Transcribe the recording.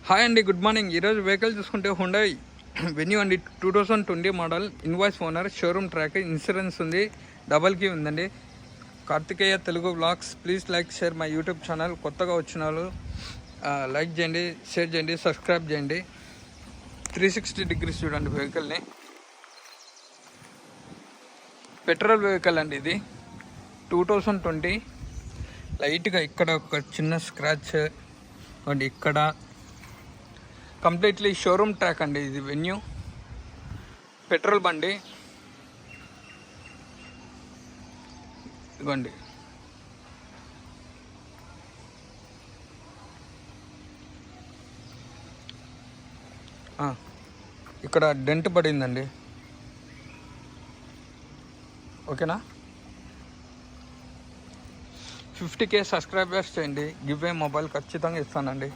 Hi అండి, good morning. ఈరోజు vehicle చూసుకుంటే హుండాయ్ వెన్యూ అండి, 2020 model, invoice owner, showroom track, insurance ఉంది, డబల్ కీ ఉందండి. Karthikeya Telugu vlogs. Please like, share my YouTube channel. కొత్తగా వచ్చిన వాళ్ళు లైక్ చేయండి, షేర్ చేయండి, సబ్స్క్రైబ్ చేయండి. 360 డిగ్రీస్ చూడండి వెహికల్ని. పెట్రోల్ వెహికల్ అండి ఇది, 2020. లైట్గా ఇక్కడ ఒక చిన్న స్క్రాచ్ అండి, ఇక్కడ కంప్లీట్లీ షోరూమ్ ట్రాక్ అండి. ఇది వెన్యూ పెట్రోల్ బండి. ఇదిగోండి, ఇక్కడ డెంట్ పడిందండి. ఓకేనా? 50K సబ్స్క్రైబర్స్ చేయండి, గివ్ ఏ మొబైల్ ఖచ్చితంగా ఇస్తానండి.